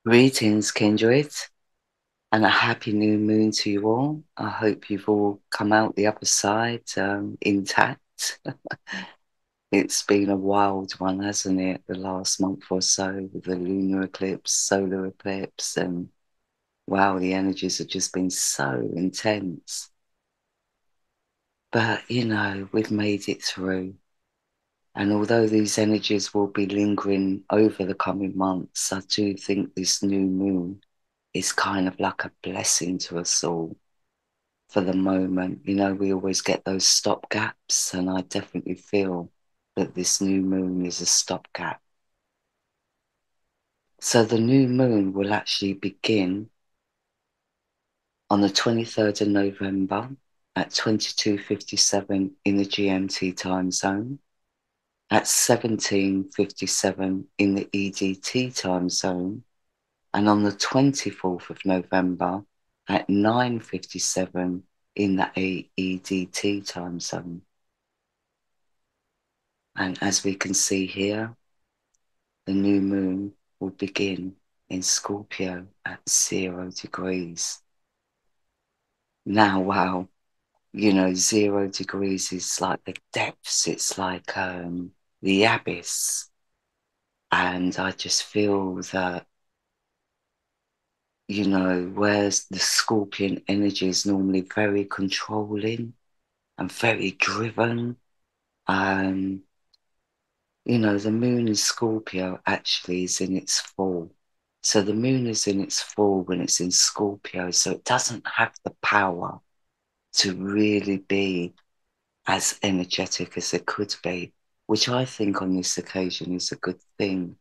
Greetings, kindred, and a happy new moon to you all. I hope you've all come out the other side intact. It's been a wild one, hasn't it? The last month or so with the lunar eclipse, solar eclipse, and wow, the energies have just been so intense. But we've made it through. And although these energies will be lingering over the coming months, I do think this new moon is kind of like a blessing to us all for the moment. We always get those stop gaps, and I definitely feel that this new moon is a stopgap. So the new moon will actually begin on the 23rd of November at 22:57 in the GMT time zone, at 17:57 in the EDT time zone, and on the 24th of November at 9:57 in the AEDT time zone. And as we can see here, the new moon will begin in Scorpio at 0 degrees. Now, wow, 0 degrees is like the depths. It's like the abyss. And I just feel that, whereas the Scorpion energy is normally very controlling and very driven, the moon in Scorpio actually is in its fall. So the moon is in its fall when it's in Scorpio. So it doesn't have the power to really be as energetic as it could be, which I think on this occasion is a good thing.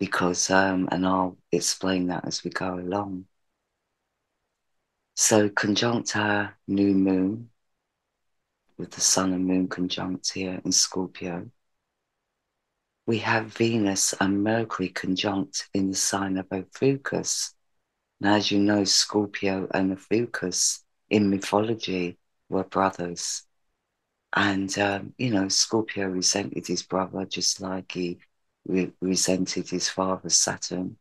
Because, and I'll explain that as we go along. So conjunct our new moon with the sun and moon conjunct here in Scorpio, we have Venus and Mercury conjunct in the sign of Ophiuchus. Now, as you know, Scorpio and Ophiuchus in mythology were brothers. And, Scorpio resented his brother just like he resented his father, Saturn.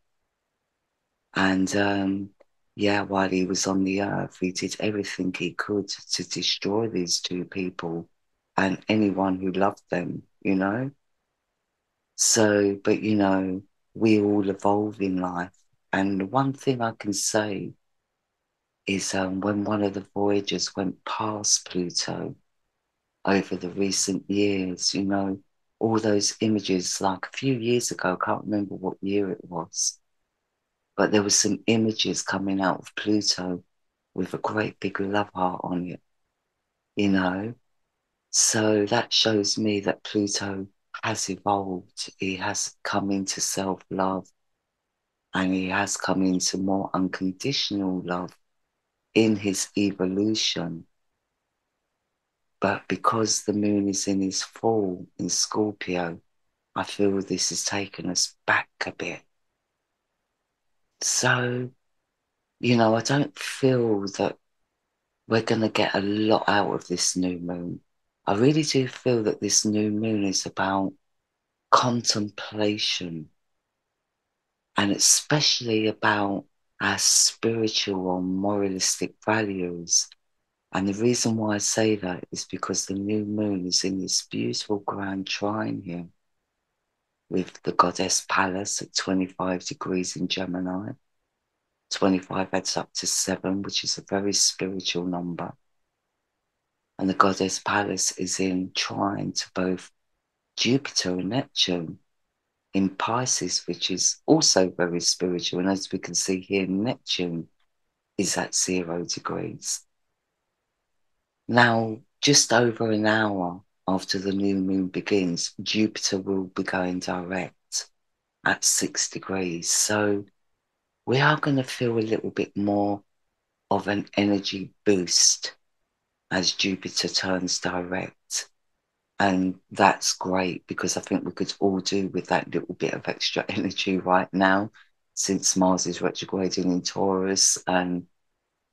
And, while he was on the earth, he did everything he could to destroy these two people and anyone who loved them. So, but we all evolve in life. And one thing I can say is when one of the voyagers went past Pluto over the recent years, all those images, like a few years ago, I can't remember what year it was, but there were some images coming out of Pluto with a great big love heart on it. So that shows me that Pluto has evolved. He has come into self-love, and he has come into more unconditional love in his evolution. But because the moon is in his fall in Scorpio, I feel this has taken us back a bit. So, I don't feel that we're going to get a lot out of this new moon. I really do feel that this new moon is about contemplation, and especially about our spiritual or moralistic values. And the reason why I say that is because the new moon is in this beautiful grand trine here with the goddess Pallas at 25 degrees in Gemini. 25 adds up to 7, which is a very spiritual number. And the goddess Pallas is in trine to both Jupiter and Neptune in Pisces, which is also very spiritual. And as we can see here, Neptune is at 0 degrees. Now, just over an hour after the new moon begins, Jupiter will be going direct at 6 degrees. So we are going to feel a little bit more of an energy boost as Jupiter turns direct. And that's great, because I think we could all do with that little bit of extra energy right now, since Mars is retrograding in Taurus. And,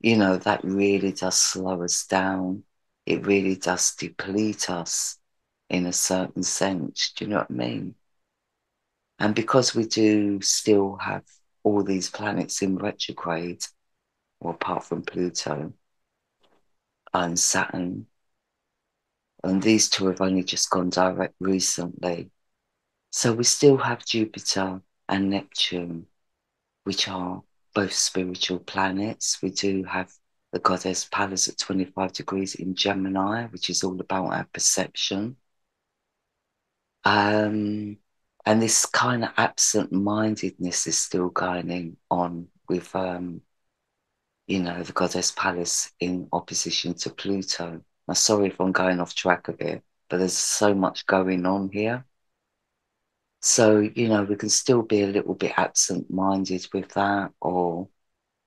that really does slow us down. It really does deplete us in a certain sense. Do you know what I mean? And because we do still have all these planets in retrograde, well, apart from Pluto and Saturn, and these two have only just gone direct recently. So we still have Jupiter and Neptune, which are both spiritual planets. We do have the goddess Pallas at 25 degrees in Gemini, which is all about our perception. And this kind of absent-mindedness is still going on with, you know, the goddess Pallas in opposition to Pluto. I'm sorry if I'm going off track a bit, but there's so much going on here. So, you know, we can still be a little bit absent-minded with that, or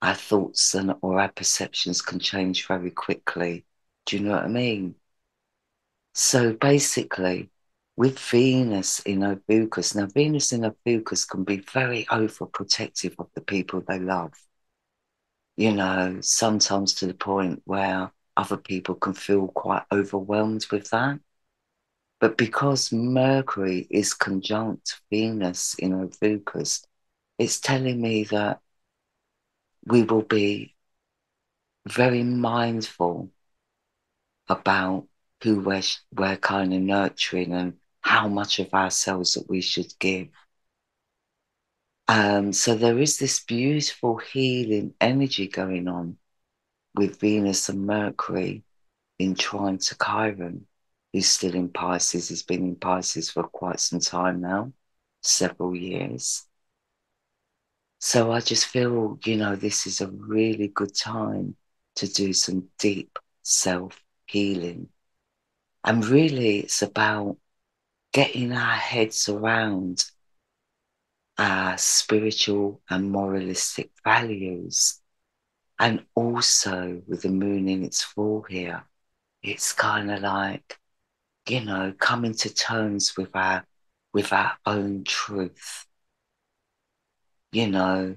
our thoughts or our perceptions can change very quickly. Do you know what I mean? So basically, with Venus in Ophiuchus, now Venus in Ophiuchus can be very overprotective of the people they love. You know, sometimes to the point where other people can feel quite overwhelmed with that. But because Mercury is conjunct Venus in Ophiuchus, it's telling me that we will be very mindful about who we're kind of nurturing and how much of ourselves that we should give. So there is this beautiful healing energy going on with Venus and Mercury in trine to Chiron, who's still in Pisces. He's been in Pisces for quite some time now, several years. So I just feel, you know, this is a really good time to do some deep self-healing. And really, it's about getting our heads around our spiritual and moralistic values. And also with the moon in its full here, it's kind of like, you know, coming to terms with our own truth. You know,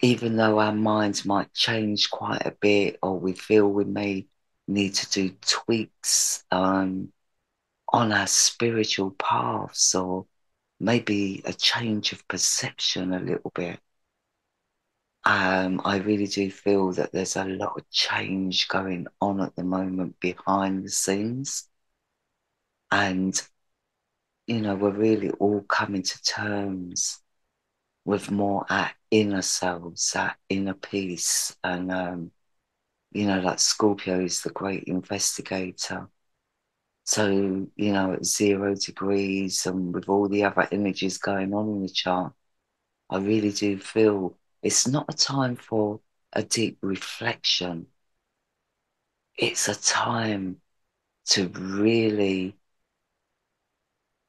even though our minds might change quite a bit, or we feel we may need to do tweaks on our spiritual paths, or maybe a change of perception a little bit. I really do feel that there's a lot of change going on at the moment behind the scenes. And, you know, we're really all coming to terms with more our inner selves, our inner peace. And, you know, like Scorpio is the great investigator. So, you know, at 0 degrees and with all the other energies going on in the chart, I really do feel it's not a time for a deep reflection. It's a time to really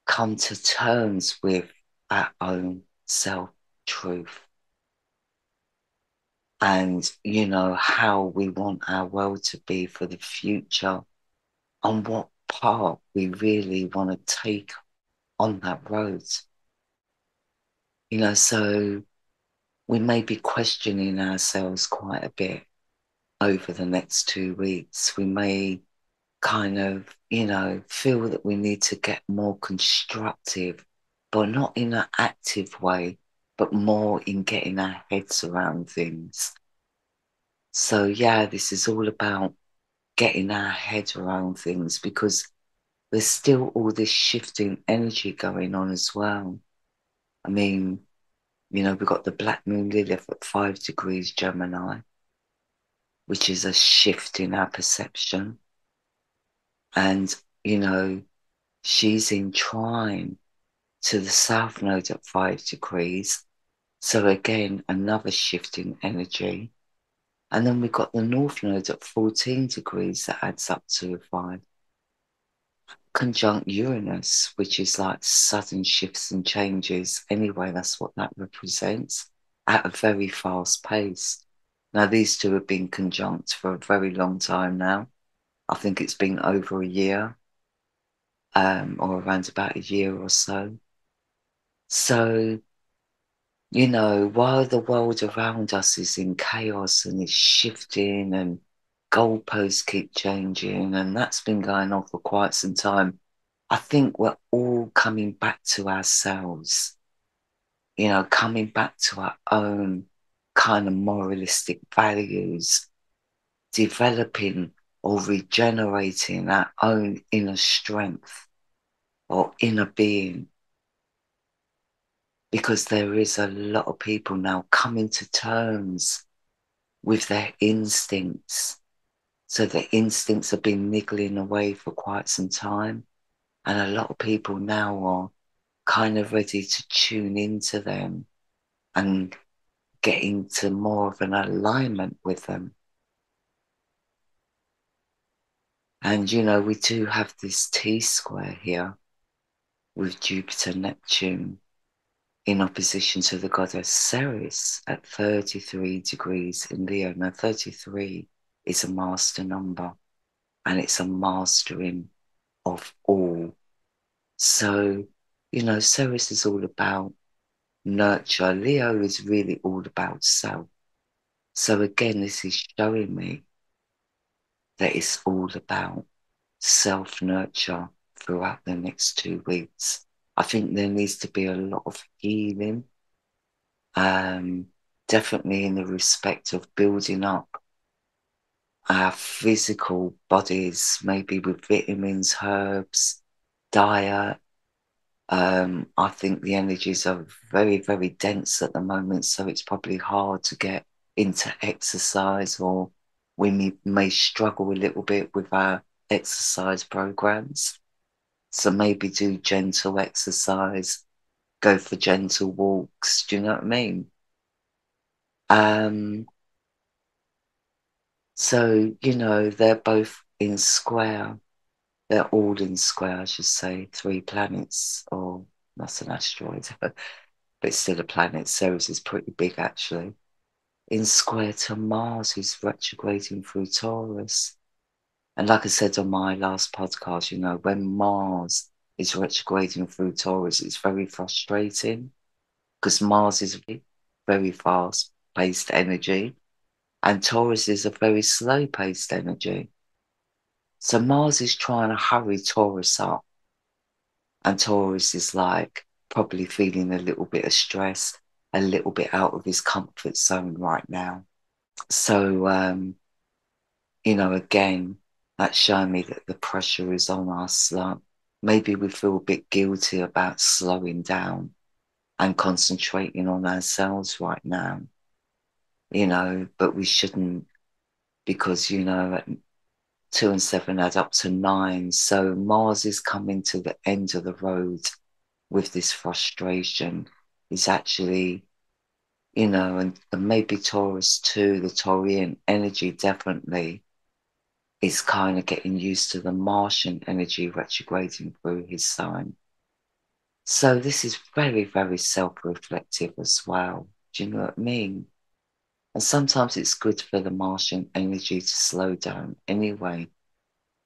come to terms with our own self-truth and, you know, how we want our world to be for the future and what part we really want to take on that road. You know, so we may be questioning ourselves quite a bit over the next 2 weeks. We may kind of, you know, feel that we need to get more constructive, but not in an active way, but more in getting our heads around things. So yeah, this is all about getting our head around things because there's still all this shifting energy going on as well. I mean, you know, we've got the Black Moon Lilith at 5 degrees Gemini, which is a shift in our perception. And, you know, she's in trine to the South Node at 5 degrees. So again, another shift in energy. And then we've got the North Node at 14 degrees that adds up to a 5. Conjunct Uranus, which is like sudden shifts and changes. Anyway, that's what that represents at a very fast pace. Now, these two have been conjunct for a very long time now. I think it's been over a year, or around about a year or so. So, you know, while the world around us is in chaos and it's shifting and goalposts keep changing, and that's been going on for quite some time, I think we're all coming back to ourselves. you know, coming back to our own kind of moralistic values, developing or regenerating our own inner strength or inner being. Because there is a lot of people now coming to terms with their instincts. So the instincts have been niggling away for quite some time. And a lot of people now are kind of ready to tune into them and get into more of an alignment with them. And, you know, we do have this T-square here with Jupiter, Neptune in opposition to the goddess Ceres at 33 degrees in Leo. Now, 33 is a master number, and it's a mastering of all. So, you know, Ceres is all about nurture. Leo is really all about self. So again, this is showing me that it's all about self-nurture throughout the next 2 weeks. I think there needs to be a lot of healing, definitely in the respect of building up our physical bodies, maybe with vitamins, herbs, diet. I think the energies are very, very dense at the moment, so it's probably hard to get into exercise, or we may struggle a little bit with our exercise programs. So maybe do gentle exercise, go for gentle walks. Do you know what I mean? So, you know, they're both in square. They're all in square, I should say, 3 planets, or that's an asteroid, but it's still a planet. Ceres is pretty big, actually. In square to Mars, who's retrograding through Taurus. And like I said on my last podcast, you know, when Mars is retrograding through Taurus, it's very frustrating because Mars is very fast-paced energy and Taurus is a very slow-paced energy. So Mars is trying to hurry Taurus up, and Taurus is like probably feeling a little bit of stress, a little bit out of his comfort zone right now. So, you know, again, that's showing me that the pressure is on us. Like maybe we feel a bit guilty about slowing down and concentrating on ourselves right now, you know, but we shouldn't, because, you know, 2 and 7 add up to 9. So Mars is coming to the end of the road with this frustration. It's actually, you know, and maybe Taurus too, the Taurian energy definitely is kind of getting used to the Martian energy retrograding through his sign. So this is very, very self-reflective as well. Do you know what I mean? And sometimes it's good for the Martian energy to slow down anyway,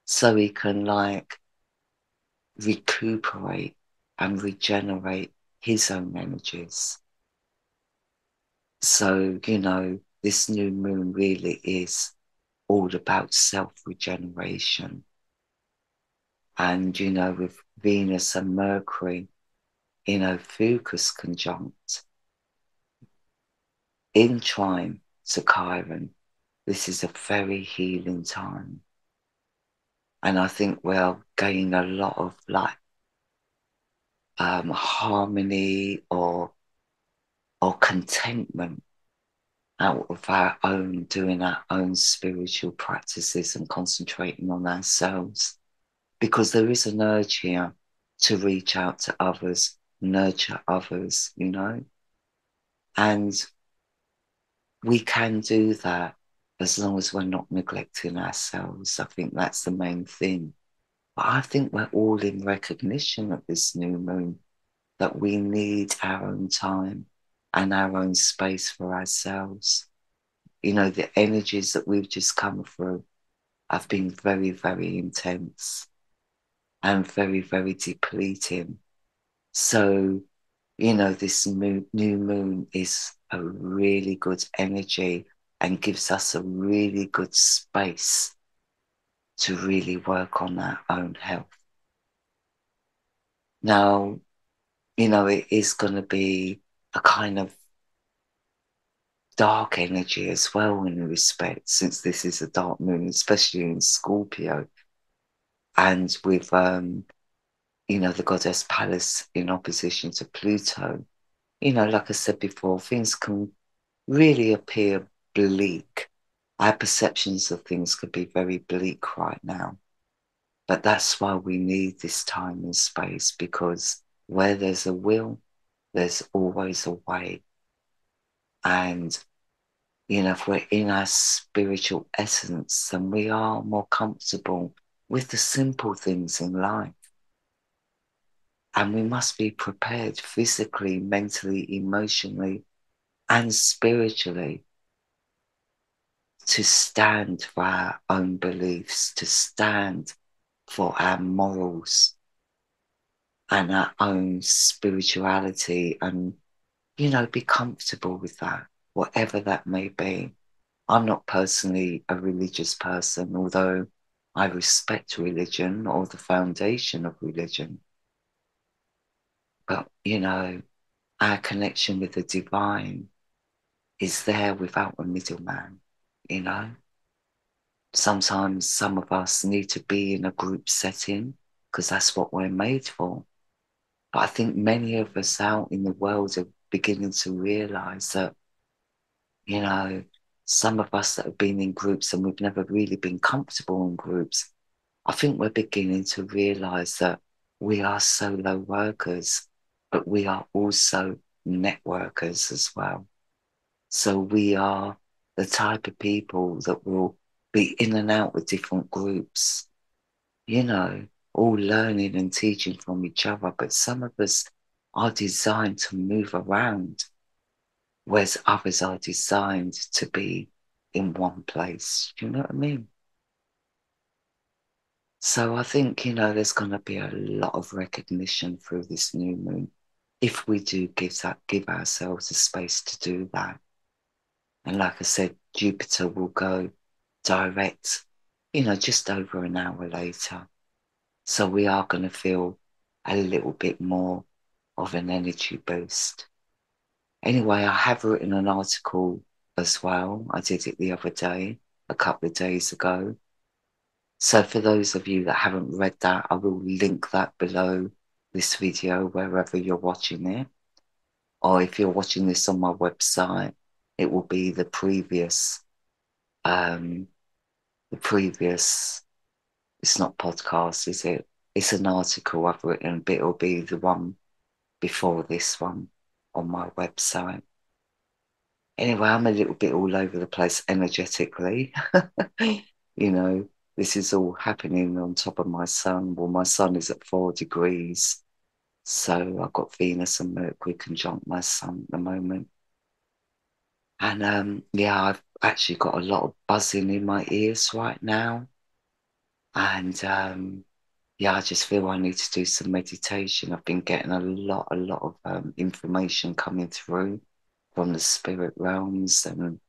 so he can like recuperate and regenerate his own energies. So, you know, this new moon really is all about self-regeneration. And, you know, with Venus and Mercury in Ophiuchus conjunct, in trine to Chiron, this is a very healing time. And I think we'll gain a lot of like harmony or contentment out of our own, doing our own spiritual practices and concentrating on ourselves. Because there is an urge here to reach out to others, nurture others, you know? And we can do that as long as we're not neglecting ourselves. I think that's the main thing. But I think we're all in recognition of this new moon that we need our own time and our own space for ourselves. You know, the energies that we've just come through have been very, very intense and very, very depleting. So, you know, this new moon is a really good energy and gives us a really good space to really work on our own health. Now, you know, it is going to be a kind of dark energy as well in a respect, since this is a dark moon, especially in Scorpio, and with the goddess Pallas in opposition to Pluto. Like I said before, things can really appear bleak. Our perceptions of things could be very bleak right now. But that's why we need this time and space, because where there's a will, there's always a way. And, if we're in our spiritual essence, then we are more comfortable with the simple things in life. And we must be prepared physically, mentally, emotionally, and spiritually to stand for our own beliefs, to stand for our morals and our own spirituality, and, be comfortable with that, whatever that may be. I'm not personally a religious person, although I respect religion or the foundation of religion. But, our connection with the divine is there without a middleman, you know? Sometimes some of us need to be in a group setting because that's what we're made for. But I think many of us out in the world are beginning to realize that, some of us that have been in groups and we've never really been comfortable in groups, I think we're beginning to realize that we are solo workers, but we are also networkers as well. So we are the type of people that will be in and out with different groups, all learning and teaching from each other. But some of us are designed to move around, whereas others are designed to be in one place. Do you know what I mean? So I think, there's going to be a lot of recognition through this new moon if we do give ourselves a space to do that. And like I said, Jupiter will go direct, just over an hour later. So we are going to feel a little bit more of an energy boost. Anyway, I have written an article as well. I did it the other day, a couple of days ago. So for those of you that haven't read that, I will link that below this video, wherever you're watching it. Or if you're watching this on my website, it will be the previous, it's not podcast, is it? It's an article I've written, but it'll be the one before this one on my website. Anyway, I'm a little bit all over the place energetically. This is all happening on top of my sun. Well, my sun is at 4 degrees. So I've got Venus and Mercury conjunct my sun at the moment. And yeah, I've actually got a lot of buzzing in my ears right now. And yeah, I just feel I need to do some meditation. I've been getting a lot of information coming through from the spirit realms, and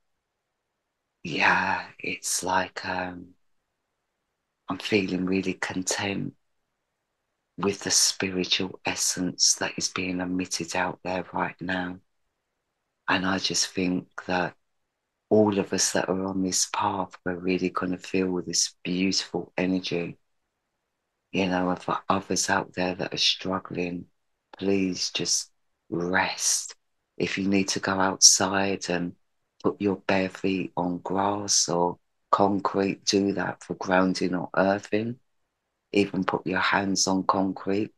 yeah, it's like I'm feeling really content with the spiritual essence that is being emitted out there right now. And I just think that all of us that are on this path, we're really going to feel this beautiful energy. And for others out there that are struggling, please just rest. If you need to go outside and put your bare feet on grass or concrete, do that for grounding or earthing. Even put your hands on concrete.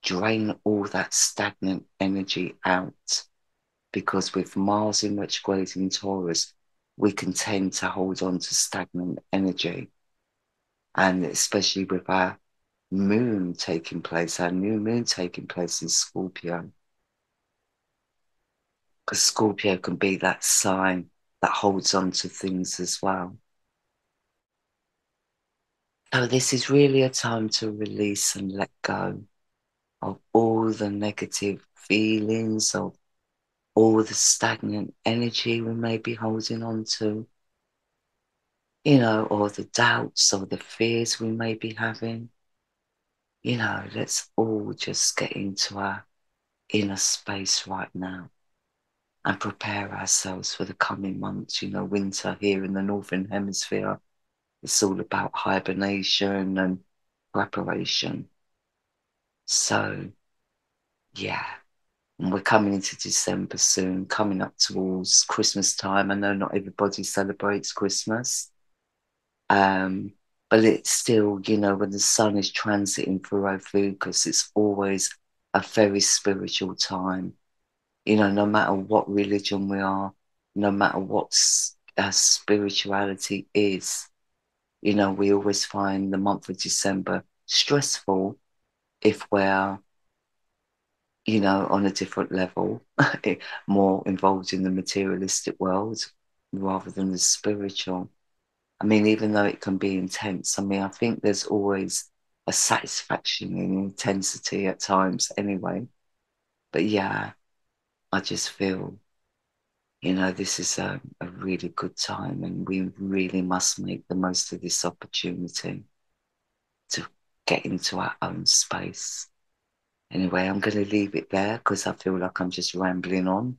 Drain all that stagnant energy out, because with Mars in retrograde in Taurus, we can tend to hold on to stagnant energy. And especially with our moon taking place, our new moon taking place in Scorpio. Because Scorpio can be that sign that holds on to things as well. So this is really a time to release and let go of all the negative feelings, of all the stagnant energy we may be holding on to, or the doubts or the fears we may be having. Let's all just get into our inner space right now. and prepare ourselves for the coming months. You know, winter here in the Northern Hemisphere, it's all about hibernation and preparation. So, yeah. And we're coming into December soon, coming up towards Christmas time. I know not everybody celebrates Christmas, um, but it's still, you know, when the sun is transiting through Ophiuchus, it's always a very spiritual time. You know, no matter what religion we are, no matter what spirituality is, you know, we always find the month of December stressful if we're, you know, on a different level, more involved in the materialistic world rather than the spiritual. I mean, even though it can be intense, I mean, I think there's always a satisfaction in intensity at times anyway. But yeah, I just feel, you know, this is a really good time and we really must make the most of this opportunity to get into our own space. Anyway, I'm going to leave it there because I feel like I'm just rambling on.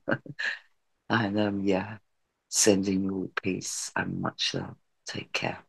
And yeah, sending you all peace and much love. Take care.